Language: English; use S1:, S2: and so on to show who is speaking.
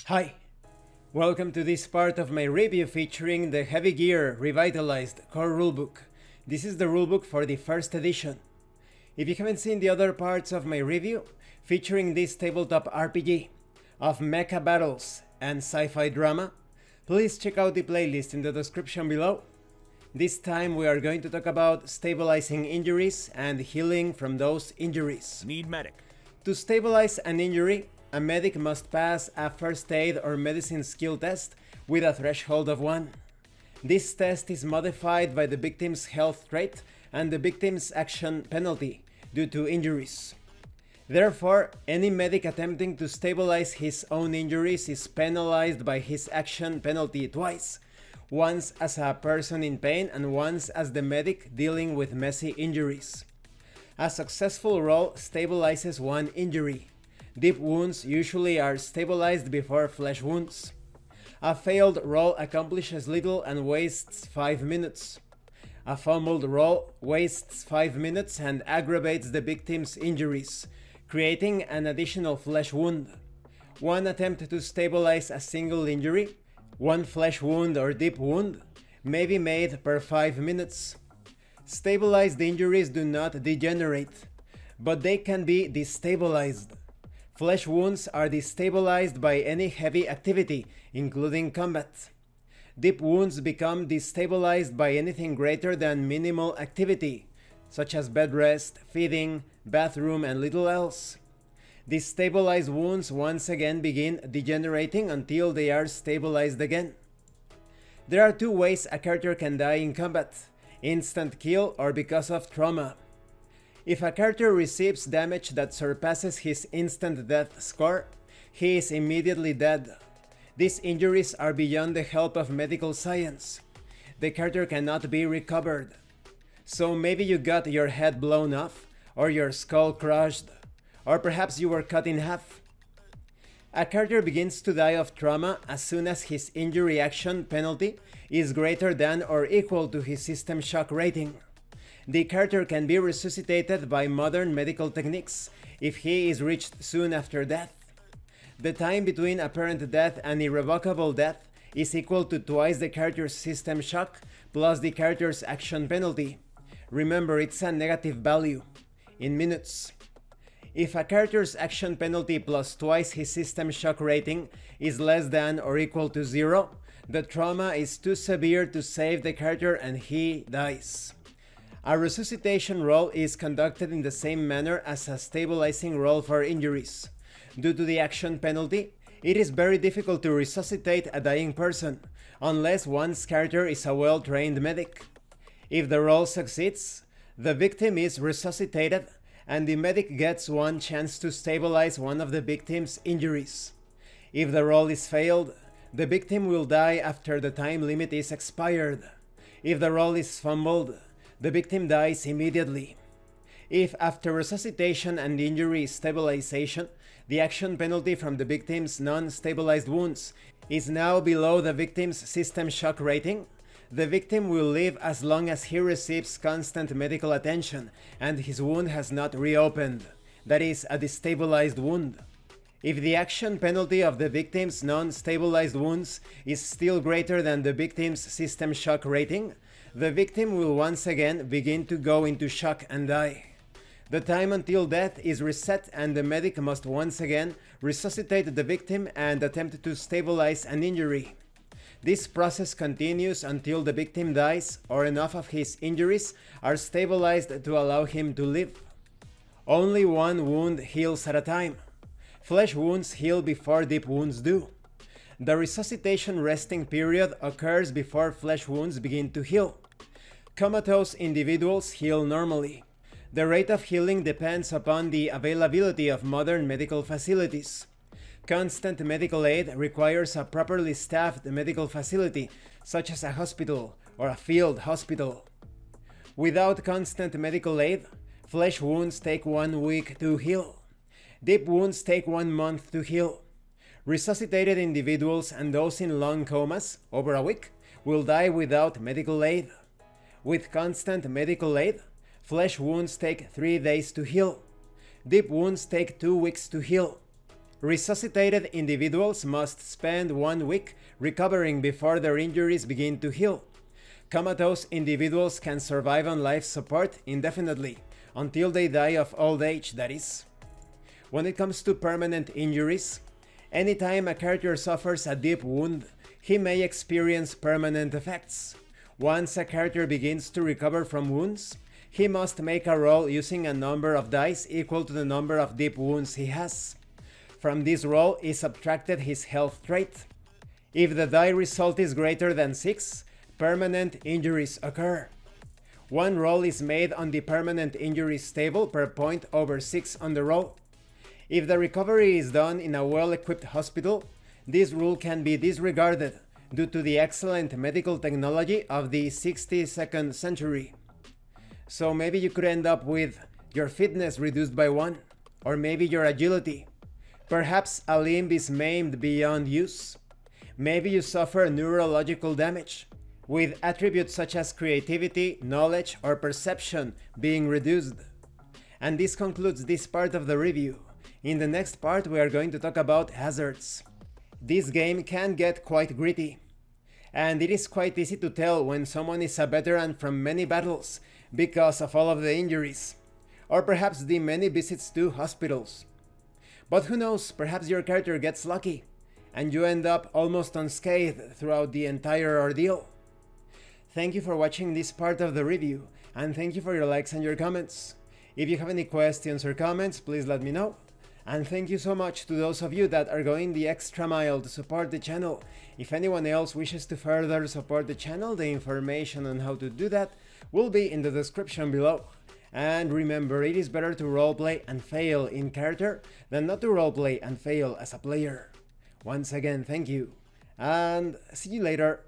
S1: Hi, welcome to this part of my review featuring the Heavy Gear Revitalized core rulebook. This is the rulebook for the first edition. If you haven't seen the other parts of my review featuring this tabletop RPG of mecha battles and sci-fi drama, please check out the playlist in the description below. This time we are going to talk about stabilizing injuries and healing from those injuries.
S2: Need medic.
S1: To stabilize an injury, a medic must pass a first aid or medicine skill test with a threshold of 1. This test is modified by the victim's health trait and the victim's action penalty due to injuries. Therefore, any medic attempting to stabilize his own injuries is penalized by his action penalty twice, once as a person in pain and once as the medic dealing with messy injuries. A successful roll stabilizes one injury. Deep wounds usually are stabilized before flesh wounds. A failed roll accomplishes little and wastes 5 minutes. A fumbled roll wastes 5 minutes and aggravates the victim's injuries, creating an additional flesh wound. One attempt to stabilize a single injury, one flesh wound or deep wound, may be made per 5 minutes. Stabilized injuries do not degenerate, but they can be destabilized. Flesh wounds are destabilized by any heavy activity, including combat. Deep wounds become destabilized by anything greater than minimal activity, such as bed rest, feeding, bathroom, and little else. Destabilized wounds once again begin degenerating until they are stabilized again. There are two ways a character can die in combat: instant kill or because of trauma. If a character receives damage that surpasses his instant death score, he is immediately dead. These injuries are beyond the help of medical science. The character cannot be recovered. So maybe you got your head blown off, or your skull crushed, or perhaps you were cut in half. A character begins to die of trauma as soon as his injury action penalty is greater than or equal to his system shock rating. The character can be resuscitated by modern medical techniques if he is reached soon after death. The time between apparent death and irrevocable death is equal to twice the character's system shock plus the character's action penalty. Remember, it's a negative value, in minutes. If a character's action penalty plus twice his system shock rating is less than or equal to 0, the trauma is too severe to save the character and he dies. A resuscitation roll is conducted in the same manner as a stabilizing roll for injuries. Due to the action penalty, it is very difficult to resuscitate a dying person, unless one's character is a well-trained medic. If the roll succeeds, the victim is resuscitated, and the medic gets one chance to stabilize one of the victim's injuries. If the roll is failed, the victim will die after the time limit is expired. If the roll is fumbled, the victim dies immediately. If after resuscitation and injury stabilization, the action penalty from the victim's non-stabilized wounds is now below the victim's system shock rating, the victim will live as long as he receives constant medical attention and his wound has not reopened, that is, a destabilized wound. If the action penalty of the victim's non-stabilized wounds is still greater than the victim's system shock rating, the victim will once again begin to go into shock and die. The time until death is reset and the medic must once again resuscitate the victim and attempt to stabilize an injury. This process continues until the victim dies or enough of his injuries are stabilized to allow him to live. Only one wound heals at a time. Flesh wounds heal before deep wounds do. The resuscitation resting period occurs before flesh wounds begin to heal. Comatose individuals heal normally. The rate of healing depends upon the availability of modern medical facilities. Constant medical aid requires a properly staffed medical facility, such as a hospital or a field hospital. Without constant medical aid, flesh wounds take 1 week to heal. Deep wounds take 1 month to heal. Resuscitated individuals and those in long comas, over a week, will die without medical aid. With constant medical aid, flesh wounds take 3 days to heal. Deep wounds take 2 weeks to heal. Resuscitated individuals must spend 1 week recovering before their injuries begin to heal. Comatose individuals can survive on life support indefinitely, until they die of old age, that is. When it comes to permanent injuries, anytime a character suffers a deep wound, he may experience permanent effects. Once a character begins to recover from wounds, he must make a roll using a number of dice equal to the number of deep wounds he has. From this roll is subtracted his health trait. If the die result is greater than 6, permanent injuries occur. 1 roll is made on the permanent injuries table per point over 6 on the roll. If the recovery is done in a well-equipped hospital, this rule can be disregarded due to the excellent medical technology of the 62nd century. So maybe you could end up with your fitness reduced by 1, or maybe your agility. Perhaps a limb is maimed beyond use. Maybe you suffer neurological damage, with attributes such as creativity, knowledge, or perception being reduced. And this concludes this part of the review. In the next part we are going to talk about hazards. This game can get quite gritty, and it is quite easy to tell when someone is a veteran from many battles because of all of the injuries, or perhaps the many visits to hospitals. But who knows, perhaps your character gets lucky, and you end up almost unscathed throughout the entire ordeal. Thank you for watching this part of the review, and thank you for your likes and your comments. If you have any questions or comments, please let me know. And thank you so much to those of you that are going the extra mile to support the channel. If anyone else wishes to further support the channel, the information on how to do that will be in the description below. And remember, it is better to roleplay and fail in character than not to roleplay and fail as a player. Once again, thank you, and see you later.